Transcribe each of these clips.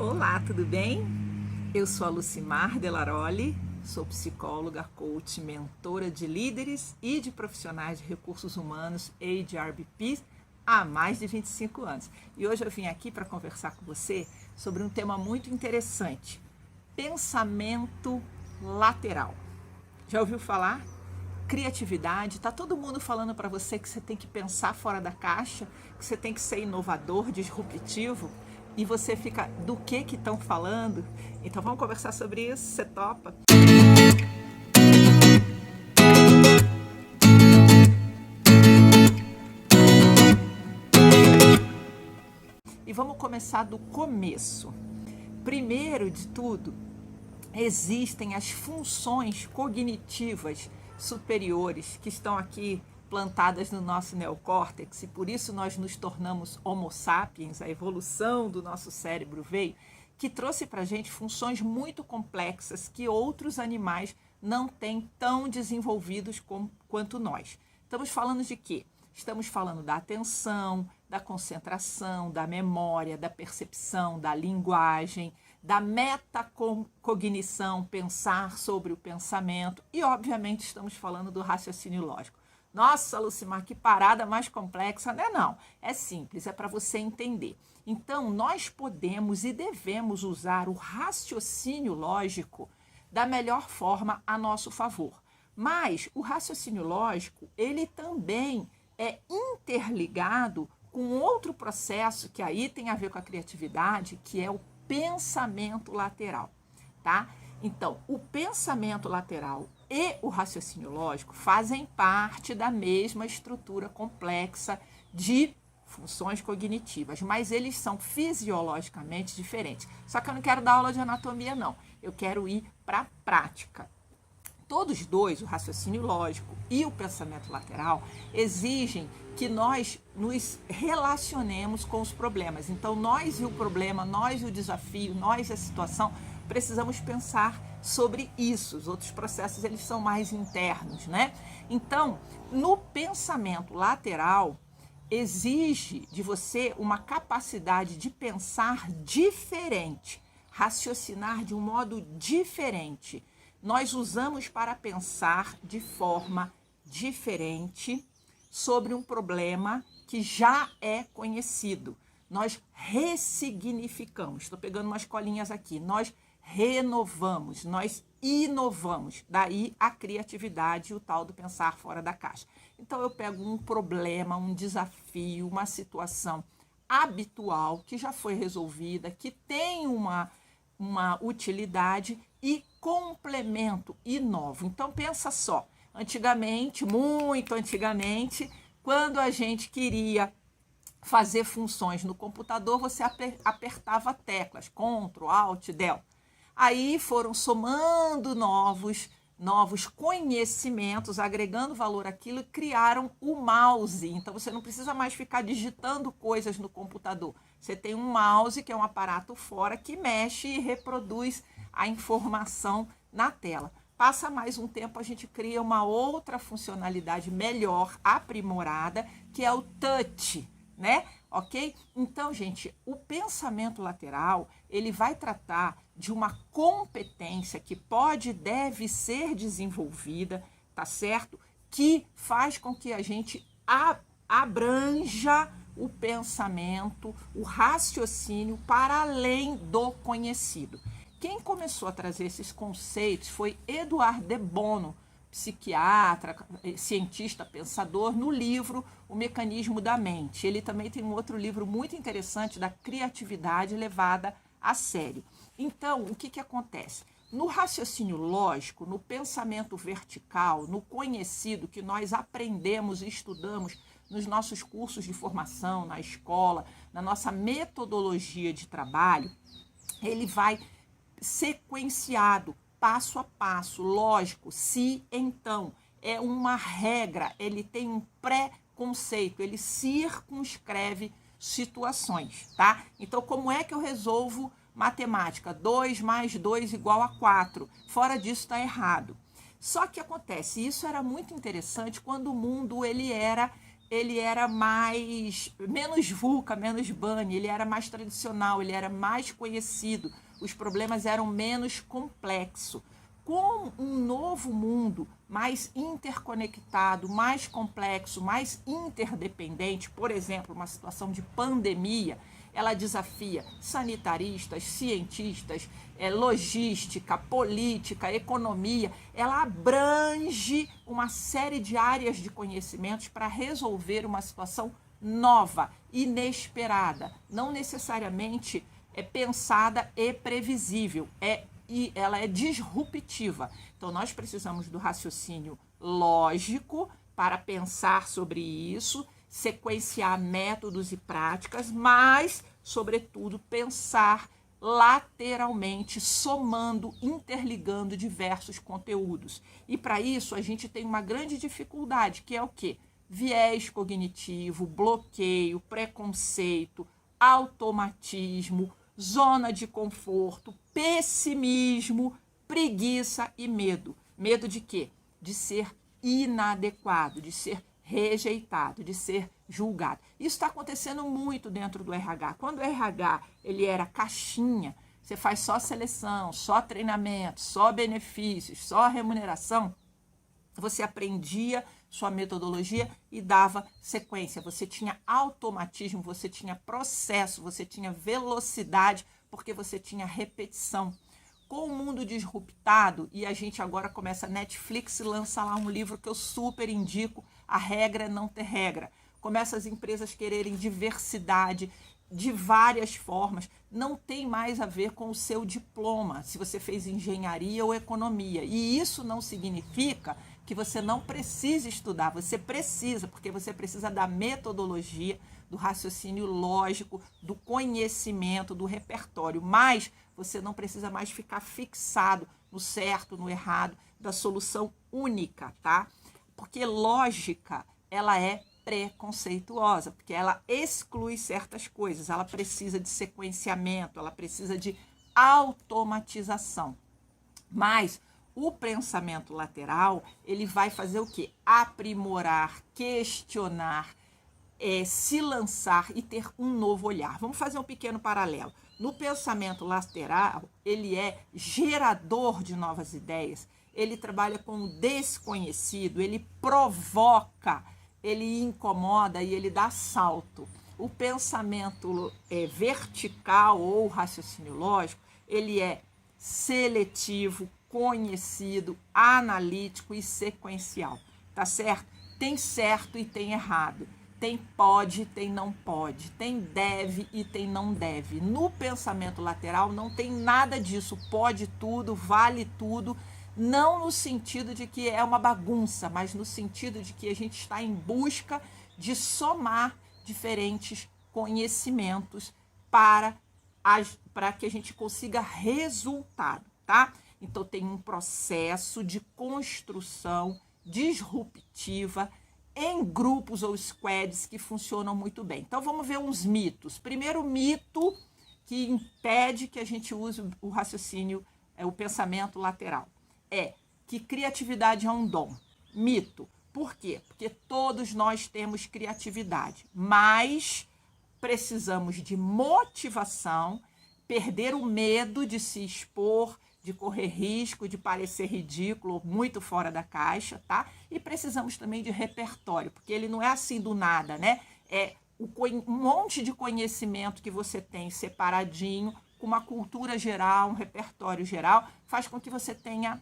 Olá, tudo bem? Eu sou a Lucimar Delaroli, sou psicóloga, coach, mentora de líderes e de profissionais de recursos humanos HRBP há mais de 25 anos. E hoje eu vim aqui para conversar com você sobre um tema muito interessante: pensamento lateral. Já ouviu falar? Criatividade, tá todo mundo falando para você que você tem que pensar fora da caixa, que você tem que ser inovador, disruptivo, e você fica do que estão falando? Então vamos conversar sobre isso, você topa? E vamos começar do começo. Primeiro de tudo, existem as funções cognitivas superiores que estão aqui plantadas no nosso neocórtex, e por isso nós nos tornamos Homo sapiens, a evolução do nosso cérebro veio, que trouxe para a gente funções muito complexas que outros animais não têm tão desenvolvidos quanto nós. Estamos falando de quê? Estamos falando da atenção, da concentração, da memória, da percepção, da linguagem, da metacognição, pensar sobre o pensamento, e obviamente estamos falando do raciocínio lógico. Nossa, Lucimar, que parada mais complexa, né? Não, é simples, é para você entender. Então, nós podemos e devemos usar o raciocínio lógico da melhor forma a nosso favor. Mas o raciocínio lógico, ele também é interligado com outro processo que aí tem a ver com a criatividade, que é o pensamento lateral, tá? Então, o pensamento lateral e o raciocínio lógico fazem parte da mesma estrutura complexa de funções cognitivas, mas eles são fisiologicamente diferentes. Só que eu não quero dar aula de anatomia, não. Eu quero ir para a prática. Todos dois, o raciocínio lógico e o pensamento lateral, exigem que nós nos relacionemos com os problemas. Então, nós e o problema, nós e o desafio, nós e a situação, precisamos pensar sobre isso. Os outros processos, eles são mais internos, né? Então, no pensamento lateral, exige de você uma capacidade de pensar diferente, raciocinar de um modo diferente. Nós usamos para pensar de forma diferente sobre um problema que já é conhecido. Nós ressignificamos. Estou pegando umas colinhas aqui. Nós renovamos, nós inovamos. Daí a criatividade e o tal do pensar fora da caixa. Então eu pego um problema, um desafio, uma situação habitual que já foi resolvida, que tem uma utilidade e complemento, inovo. Então pensa só, antigamente, muito antigamente, quando a gente queria fazer funções no computador, você apertava teclas, Ctrl, Alt, Del. Aí foram somando novos conhecimentos, agregando valor àquilo, e criaram o mouse. Então você não precisa mais ficar digitando coisas no computador. Você tem um mouse, que é um aparato fora, que mexe e reproduz a informação na tela. Passa mais um tempo, a gente cria uma outra funcionalidade melhor, aprimorada, que é o touch, né? Ok? Então, gente, o pensamento lateral, ele vai tratar de uma competência que pode e deve ser desenvolvida, tá certo? Que faz com que a gente abranja o pensamento, o raciocínio para além do conhecido. Quem começou a trazer esses conceitos foi Edouard de Bono, psiquiatra, cientista, pensador, no livro O Mecanismo da Mente. Ele também tem um outro livro muito interessante da criatividade levada a sério. Então, o que acontece? No raciocínio lógico, no pensamento vertical, no conhecido que nós aprendemos e estudamos nos nossos cursos de formação, na escola, na nossa metodologia de trabalho, ele vai sequenciado, passo a passo, lógico, se então, é uma regra, ele tem um pré-conceito, ele circunscreve situações, tá? Então, como é que eu resolvo matemática? 2 mais 2 igual a 4. Fora disso, está errado. Só que acontece, isso era muito interessante quando o mundo ele era ele era menos VUCA, menos BANI, ele era mais tradicional, ele era mais conhecido, os problemas eram menos complexos. Com um novo mundo mais interconectado, mais complexo, mais interdependente, por exemplo, uma situação de pandemia, ela desafia sanitaristas, cientistas, logística, política, economia, ela abrange uma série de áreas de conhecimentos para resolver uma situação nova, inesperada, não necessariamente pensada e previsível, e ela é disruptiva. Então, nós precisamos do raciocínio lógico para pensar sobre isso, sequenciar métodos e práticas, mas, sobretudo, pensar lateralmente, somando, interligando diversos conteúdos. E, para isso, a gente tem uma grande dificuldade, que é o quê? Viés cognitivo, bloqueio, preconceito, automatismo, zona de conforto, pessimismo, preguiça e medo. Medo de quê? De ser inadequado, de ser rejeitado, de ser julgado. Isso está acontecendo muito dentro do RH. Quando o RH ele era caixinha, você faz só seleção, só treinamento, só benefícios, só remuneração, você aprendia sua metodologia e dava sequência. Você tinha automatismo, você tinha processo, você tinha velocidade, porque você tinha repetição. Com o mundo disruptado, e a gente agora começa, a Netflix lança lá um livro que eu super indico, A Regra é Não Ter Regra. Começa as empresas quererem diversidade de várias formas. Não tem mais a ver com o seu diploma, se você fez engenharia ou economia. E isso não significa que você não precisa estudar, você precisa, porque você precisa da metodologia, do raciocínio lógico, do conhecimento, do repertório, mas você não precisa mais ficar fixado no certo, no errado, da solução única, tá? Porque lógica, ela é preconceituosa, porque ela exclui certas coisas, ela precisa de sequenciamento, ela precisa de automatização. Mas o pensamento lateral, ele vai fazer o quê? Aprimorar, questionar, se lançar e ter um novo olhar. Vamos fazer um pequeno paralelo. No pensamento lateral, ele é gerador de novas ideias, ele trabalha com o desconhecido, ele provoca, ele incomoda e ele dá salto. O pensamento vertical ou raciocínio lógico, ele é seletivo, conhecido, analítico e sequencial, tá certo? Tem certo e tem errado, tem pode, tem não pode, tem deve e tem não deve. No pensamento lateral não tem nada disso, pode tudo, vale tudo, não no sentido de que é uma bagunça, mas no sentido de que a gente está em busca de somar diferentes conhecimentos para que a gente consiga resultado, tá? Então, tem um processo de construção disruptiva em grupos ou squads que funcionam muito bem. Então, vamos ver uns mitos. Primeiro mito que impede que a gente use o raciocínio, o pensamento lateral, é que criatividade é um dom. Mito. Por quê? Porque todos nós temos criatividade, mas precisamos de motivação, perder o medo de se expor, de correr risco, de parecer ridículo, muito fora da caixa, tá? E precisamos também de repertório, porque ele não é assim do nada, né? É um monte de conhecimento que você tem separadinho, com uma cultura geral, um repertório geral, faz com que você tenha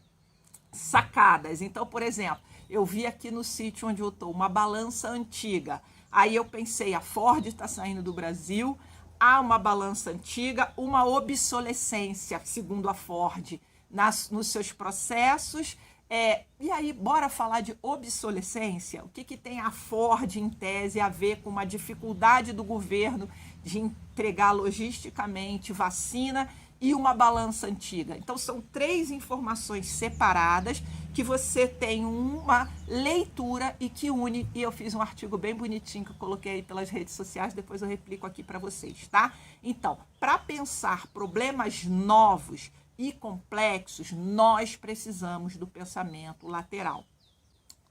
sacadas. Então, por exemplo, eu vi aqui no sítio onde eu estou uma balança antiga. Aí eu pensei, a Ford está saindo do Brasil, há uma balança antiga, uma obsolescência, segundo a Ford, nos seus processos. E aí, bora falar de obsolescência? O que tem a Ford, em tese, a ver com uma dificuldade do governo de entregar logisticamente vacina e uma balança antiga? Então, são 3 informações separadas que você tem uma leitura e que une. E eu fiz um artigo bem bonitinho que eu coloquei aí pelas redes sociais, depois eu replico aqui para vocês, tá? Então, para pensar problemas novos e complexos, nós precisamos do pensamento lateral.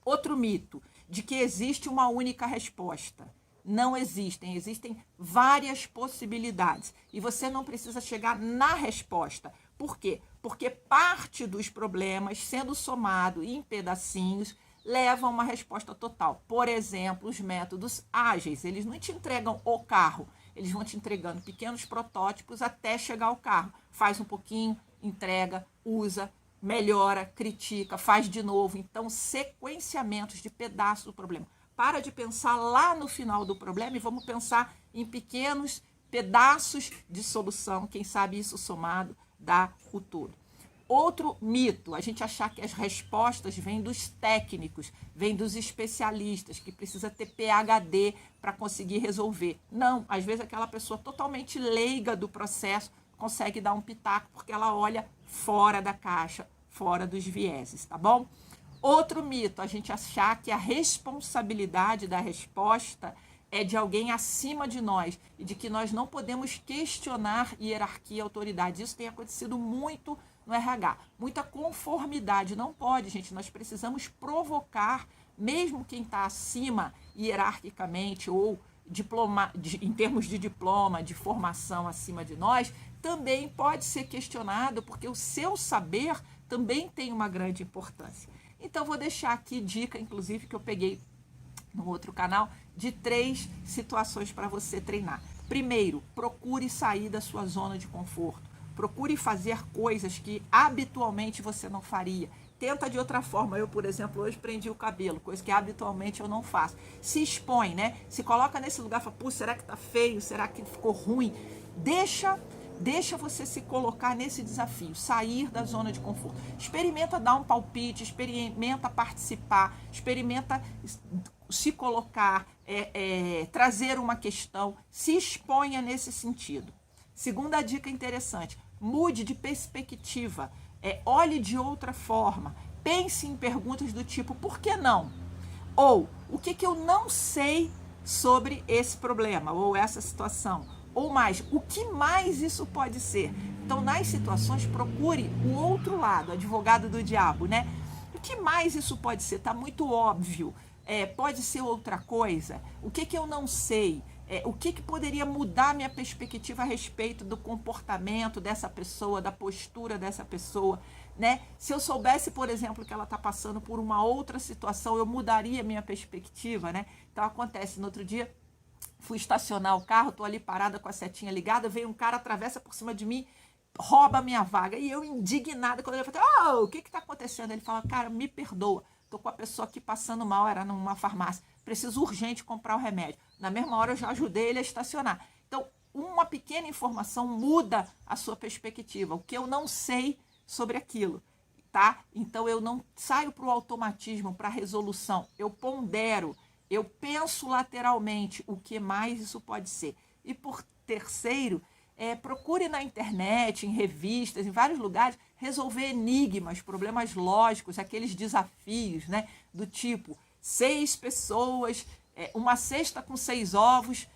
Outro mito, de que existe uma única resposta. Não existem várias possibilidades. E você não precisa chegar na resposta. Por quê? Porque parte dos problemas, sendo somado em pedacinhos, leva a uma resposta total. Por exemplo, os métodos ágeis, eles não te entregam o carro, eles vão te entregando pequenos protótipos até chegar ao carro. Faz um pouquinho, entrega, usa, melhora, critica, faz de novo. Então, sequenciamentos de pedaços do problema. Para de pensar lá no final do problema e vamos pensar em pequenos pedaços de solução. Quem sabe isso somado dá o todo. Outro mito, a gente achar que as respostas vêm dos técnicos, vêm dos especialistas, que precisa ter PhD para conseguir resolver. Não, às vezes aquela pessoa totalmente leiga do processo consegue dar um pitaco porque ela olha fora da caixa, fora dos vieses, tá bom? Outro mito, a gente achar que a responsabilidade da resposta é de alguém acima de nós e de que nós não podemos questionar hierarquia e autoridade. Isso tem acontecido muito no RH. Muita conformidade. Não pode, gente. Nós precisamos provocar, mesmo quem está acima hierarquicamente ou em termos de diploma, de formação acima de nós, também pode ser questionado, porque o seu saber também tem uma grande importância. Então, vou deixar aqui dica, inclusive, que eu peguei no outro canal, de 3 situações para você treinar. Primeiro, procure sair da sua zona de conforto. Procure fazer coisas que habitualmente você não faria. Tenta de outra forma. Eu, por exemplo, hoje prendi o cabelo, coisa que habitualmente eu não faço. Se expõe, né? Se coloca nesse lugar e fala, pô, será que tá feio? Será que ficou ruim? Deixa você se colocar nesse desafio, sair da zona de conforto. Experimenta dar um palpite, experimenta participar, experimenta se colocar, trazer uma questão, se exponha nesse sentido. Segunda dica interessante, mude de perspectiva, olhe de outra forma, pense em perguntas do tipo, por que não? Ou, o que eu não sei sobre esse problema ou essa situação? Ou mais, o que mais isso pode ser? Então, nas situações, procure o outro lado, advogado do diabo, né? O que mais isso pode ser? Está muito óbvio. Pode ser outra coisa? O que eu não sei? O que poderia mudar minha perspectiva a respeito do comportamento dessa pessoa, da postura dessa pessoa, né? Se eu soubesse, por exemplo, que ela está passando por uma outra situação, eu mudaria minha perspectiva, né? Então, acontece, no outro dia, fui estacionar o carro, estou ali parada com a setinha ligada, veio um cara, atravessa por cima de mim, rouba a minha vaga. E eu, indignada, quando ele falou, o que está acontecendo? Ele fala, cara, me perdoa, estou com a pessoa aqui passando mal, era numa farmácia, preciso urgente comprar o remédio. Na mesma hora eu já ajudei ele a estacionar. Então, uma pequena informação muda a sua perspectiva, o que eu não sei sobre aquilo, tá? Então, eu não saio para o automatismo, para a resolução, eu pondero, eu penso lateralmente o que mais isso pode ser. E por terceiro, procure na internet, em revistas, em vários lugares, resolver enigmas, problemas lógicos, aqueles desafios, né? Do tipo, 6 pessoas, uma cesta com 6 ovos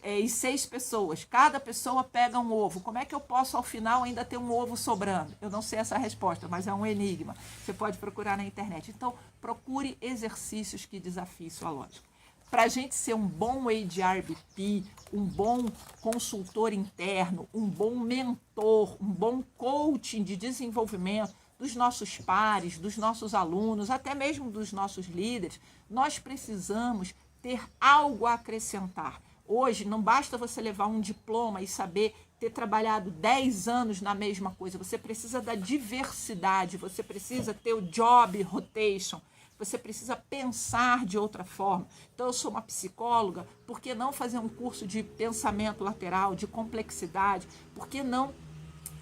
e 6 pessoas. Cada pessoa pega um ovo. Como é que eu posso, ao final, ainda ter um ovo sobrando? Eu não sei essa resposta, mas é um enigma. Você pode procurar na internet. Então, procure exercícios que desafiem sua lógica. Para a gente ser um bom HRBP, um bom consultor interno, um bom mentor, um bom coaching de desenvolvimento dos nossos pares, dos nossos alunos, até mesmo dos nossos líderes, nós precisamos ter algo a acrescentar. Hoje, não basta você levar um diploma e saber ter trabalhado 10 anos na mesma coisa. Você precisa da diversidade, você precisa ter o job rotation, você precisa pensar de outra forma. Então, eu sou uma psicóloga, por que não fazer um curso de pensamento lateral, de complexidade? Por que não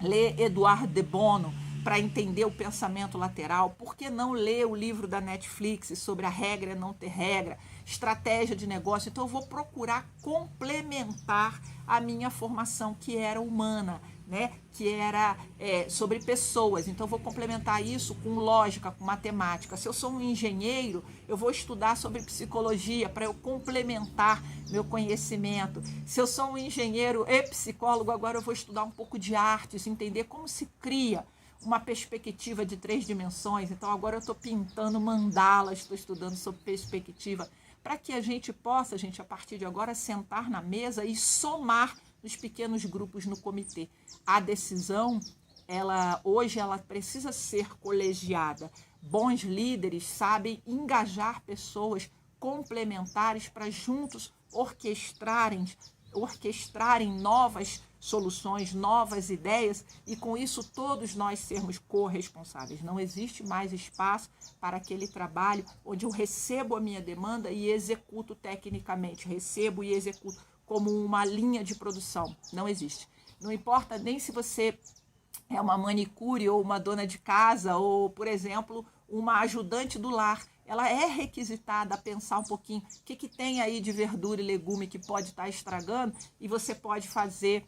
ler Eduardo de Bono para entender o pensamento lateral? Por que não ler o livro da Netflix sobre a regra é não ter regra, estratégia de negócio? Então, eu vou procurar complementar a minha formação, que era humana, né? Que era sobre pessoas. Então, eu vou complementar isso com lógica, com matemática. Se eu sou um engenheiro, eu vou estudar sobre psicologia para eu complementar meu conhecimento. Se eu sou um engenheiro e psicólogo, agora eu vou estudar um pouco de artes, entender como se cria uma perspectiva de 3 dimensões. Então agora eu estou pintando mandalas, estou estudando sobre perspectiva, para que a gente possa, a partir de agora, sentar na mesa e somar nos pequenos grupos no comitê. A decisão, hoje ela precisa ser colegiada. Bons líderes sabem engajar pessoas complementares para juntos orquestrarem novas soluções, novas ideias, e com isso todos nós sermos corresponsáveis. Não existe mais espaço para aquele trabalho onde eu recebo a minha demanda e executo tecnicamente, recebo e executo como uma linha de produção. Não existe. Não importa nem se você é uma manicure ou uma dona de casa ou, por exemplo, uma ajudante do lar. Ela é requisitada a pensar um pouquinho o que tem aí de verdura e legume que pode estar estragando, e você pode fazer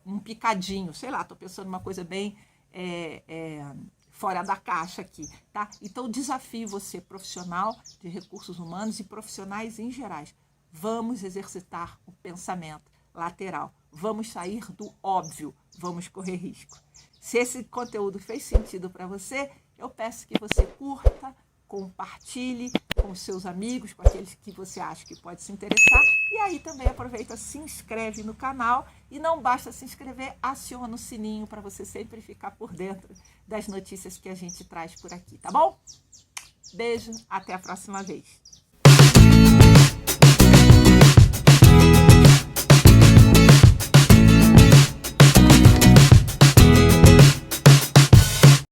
um picadinho, sei lá, estou pensando numa coisa bem fora da caixa aqui, tá? Então, desafio você, profissional de recursos humanos e profissionais em gerais. Vamos exercitar o pensamento lateral. Vamos sair do óbvio, vamos correr risco. Se esse conteúdo fez sentido para você, eu peço que você curta, compartilhe com os seus amigos, com aqueles que você acha que pode se interessar. E aí também aproveita, se inscreve no canal. E não basta se inscrever, aciona o sininho para você sempre ficar por dentro das notícias que a gente traz por aqui, tá bom? Beijo, até a próxima vez.